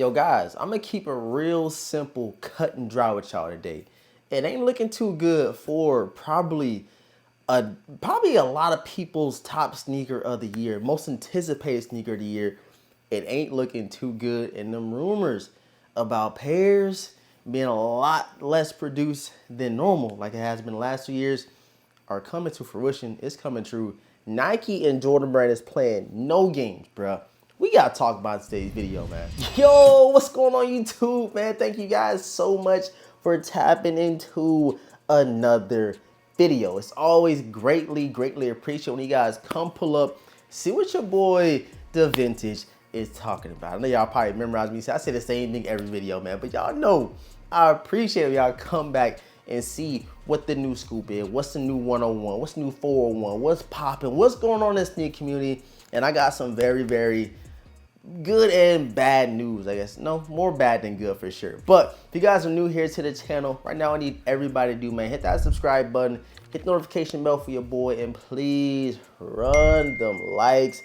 Yo guys, I'm gonna keep it real simple, cut and dry with y'all today. It ain't looking too good for probably a lot of people's top sneaker of the year, most anticipated sneaker of the year. It ain't looking too good, and them rumors about pairs being a lot less produced than normal, like it has been the last 2 years, are coming to fruition. It's coming true. Nike and Jordan Brand is playing no games, bruh. We gotta talk about today's video, man. Yo, what's going on YouTube, man? Thank you guys so much for tapping into another video. It's always greatly appreciated when you guys come pull up, see what your boy Da Vintage is talking about. I know y'all probably memorize me, so I say the same thing every video, man, but y'all know I appreciate it. Y'all come back and see what the new scoop is, what's the new 101, what's the new 401, what's popping, what's going on in the sneaker community. And I got some very good and bad news, I guess. No, more bad than good for sure. But if you guys are new here to the channel, right now I need everybody to do, man, hit that subscribe button, hit the notification bell for your boy, and please run them likes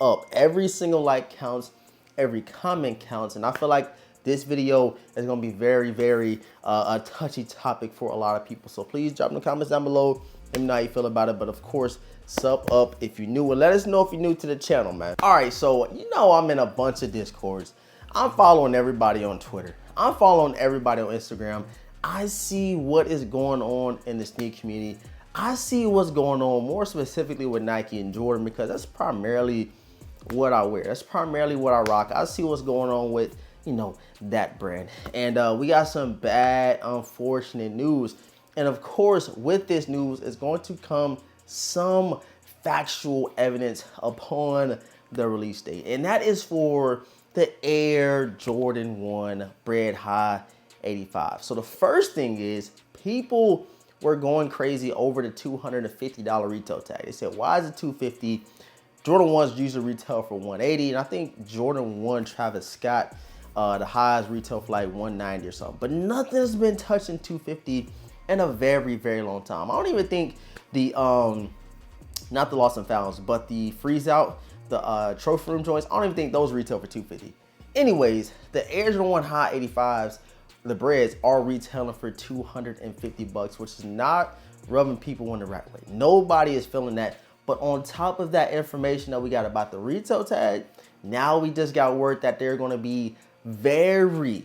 up. Every single like counts, every comment counts, and I feel like this video is gonna be very a touchy topic for a lot of people. So please drop in the comments down below. Let me know how you feel about it. But of course, sub up if you're new, and let us know if you're new to the channel, man. All right, so you know I'm in a bunch of Discords. I'm following everybody on Twitter. I'm following everybody on Instagram. I see what is going on in the sneaker community. I see what's going on more specifically with Nike and Jordan, because that's primarily what I wear. That's primarily what I rock. I see what's going on with, you know, that brand. And we got some bad, unfortunate news. And of course, with this news is going to come some factual evidence upon the release date. And that is for the Air Jordan 1 Bread High 85. So the first thing is, people were going crazy over the $250 retail tag. They said, why is it $250? Jordan 1s usually retail for $180. And I think Jordan 1 Travis Scott, the highs retail for like $190 or something. But nothing's been touching $250 in a very long time. I don't even think the not the Lost and Founds, but the Freeze Out, the Trophy Room joints, I don't even think those retail for $250. Anyways, the Air Jordan 1 High 85s, the breads, are retailing for $250, which is not rubbing people in the right way. Nobody is feeling that. But on top of that information that we got about the retail tag, now we just got word that they're gonna be very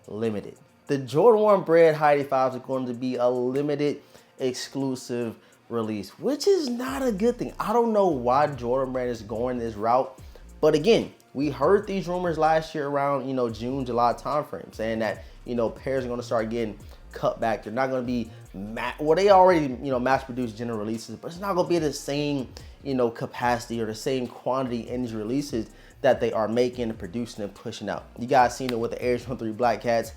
limited. The Jordan 1 Bread High 85s are going to be a limited exclusive release, which is not a good thing. I don't know why Jordan Brand is going this route, but again, we heard these rumors last year around, you know, June, July timeframe, saying that, you know, pairs are going to start getting cut back. They're not going to be well, they already, you know, mass produced general releases, but it's not going to be the same, you know, capacity or the same quantity in these releases that they are making and producing and pushing out. You guys seen it with the Air Jordan 3 Black Cats.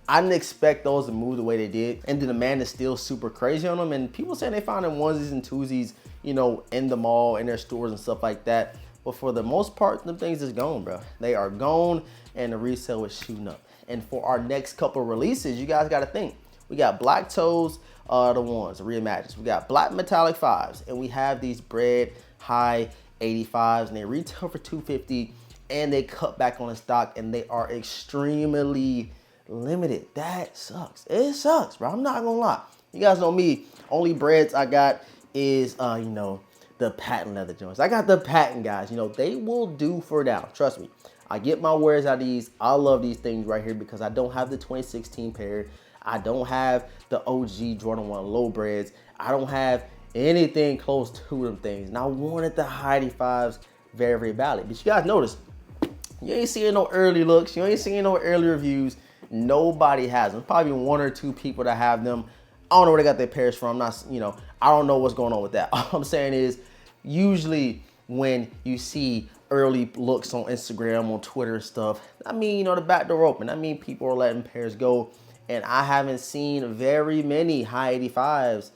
I didn't expect those to move the way they did, and the demand is still super crazy on them. And people saying they found them onesies and twosies, you know, in the mall, in their stores and stuff like that. But for the most part, them things is gone, bro. They are gone, and the resale is shooting up. And for our next couple releases, you guys got to think. We got Black Toes, the ones, the Reimagines. We got Black Metallic 5s, and we have these Bread High 85s, and they retail for $250, and they cut back on the stock, and they are extremely limited. That sucks. It sucks, bro. I'm not gonna lie. You guys know me. Only breads I got is, you know, the patent leather joints. I got the patent guys. You know, they will do for now. Trust me. I get my wears out of these. I love these things right here because I don't have the 2016 pair. I don't have the OG Jordan 1 low breads. I don't have anything close to them things. And I wanted the high 85s very badly. But you guys notice, you ain't seeing no early looks. You ain't seeing no early reviews. Nobody has them. Probably one or two people that have them. I don't know where they got their pairs from. I'm not, you know, I don't know what's going on with that. All I'm saying is, usually when you see early looks on Instagram, on Twitter and stuff, I mean, you know, the back door open. I mean, people are letting pairs go. And I haven't seen very many high 85s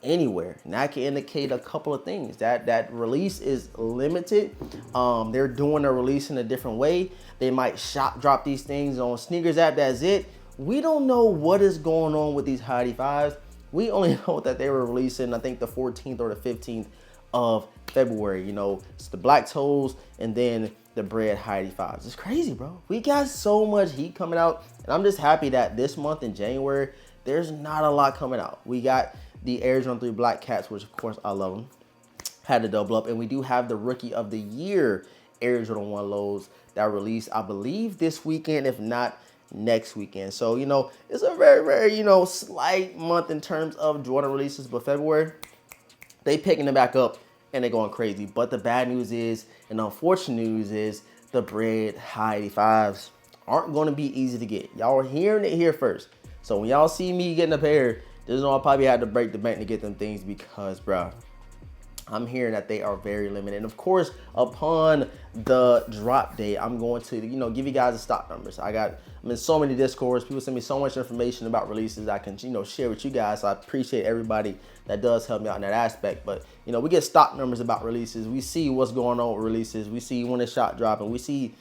anywhere. And that can indicate a couple of things. That release is limited. They're doing a release in a different way. They might drop these things on Sneakers app. That's it. We don't know what is going on with these high 85s. We only know that they were releasing, I think, the 14th or the 15th of February. You know, it's the Black Toes and then the Bred High 85s. It's crazy, bro. We got so much heat coming out, and I'm just happy that this month in January, there's not a lot coming out. We got the Air Jordan 3 Black Cats, which of course I love them. Had to double up, and we do have the Rookie of the Year Air Jordan 1 lows that released, I believe, this weekend, if not next weekend. So, you know, it's a very, very, you know, slight month in terms of Jordan releases, but February, they picking it back up and they're going crazy. But the bad news is, and the unfortunate news is, the Bred High 85s aren't going to be easy to get. Y'all are hearing it here first. So when y'all see me getting a pair, there's no, I probably had to break the bank to get them things because, bro, I'm hearing that they are very limited. And of course, upon the drop date, I'm going to, you know, give you guys the stock numbers. I'm in so many Discords. People send me so much information about releases I can, you know, share with you guys. So I appreciate everybody that does help me out in that aspect. But, you know, we get stock numbers about releases. We see what's going on with releases. We see when it's shot dropping. We see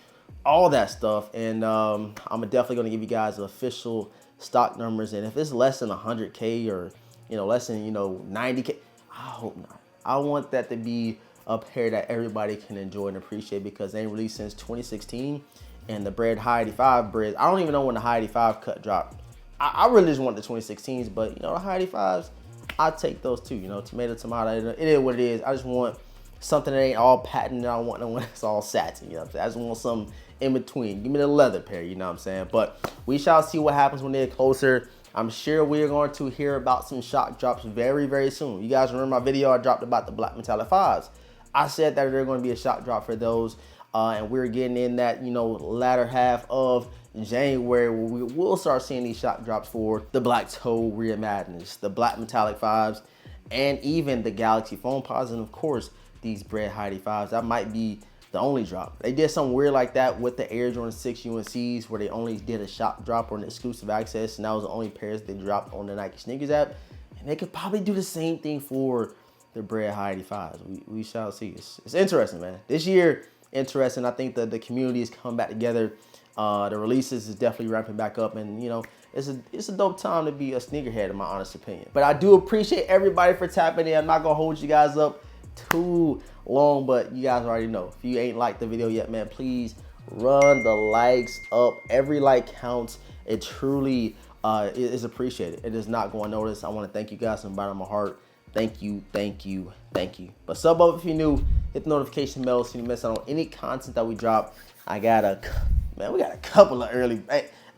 all that stuff. And I'm definitely going to give you guys the official stock numbers. And if it's less than 100K or, you know, less than, you know, 90K, I hope not. I want that to be a pair that everybody can enjoy and appreciate because they ain't released since 2016. And the Bred High 85 Breds, I don't even know when the High 85 cut dropped. I really just want the 2016s, but you know, the High 85s, I take those too. You know, tomato, it is what it is. I just want something that ain't all patent. I want one that's all satin. You know what I'm saying? I just want some in between. Give me the leather pair. You know what I'm saying? But we shall see what happens when they get closer. I'm sure we're going to hear about some shock drops very, very soon. You guys remember my video I dropped about the Black Metallic 5s? I said that there's going to be a shock drop for those. And we're getting in that, you know, latter half of January where we will start seeing these shock drops for the Black Toe Reimagined, the Black Metallic 5s, and even the Galaxy Foam Pods, and of course, these Bred High 85s. That might be the only drop. They did something weird like that with the Air Jordan 6 UNCs where they only did a shock drop or an exclusive access, and that was the only pairs they dropped on the Nike Sneakers app. And they could probably do the same thing for the Bred High 85s. We shall see. It's interesting, man. This year, interesting. I think the community has come back together. The releases is definitely ramping back up, and you know, it's a dope time to be a sneakerhead in my honest opinion. But I do appreciate everybody for tapping in. I'm not gonna hold you guys up too long, but you guys already know. If you ain't liked the video yet, man, please run the likes up. Every like counts. It truly is appreciated. It is not going unnoticed. I want to thank you guys from the bottom of my heart. Thank you, thank you, thank you. But sub up if you're new, hit the notification bell so you miss out on any content that we drop. We got a couple of early,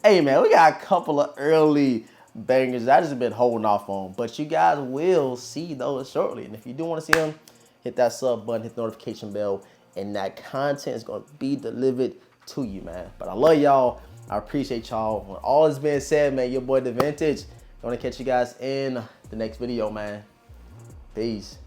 hey man, we got a couple of early bangers I just been holding off on, but you guys will see those shortly. And if you do want to see them, hit that sub button, hit the notification bell, and that content is going to be delivered to you, man. But I love y'all. I appreciate y'all. When all is being said, man, your boy The Vintage. I want to catch you guys in the next video, man. Peace.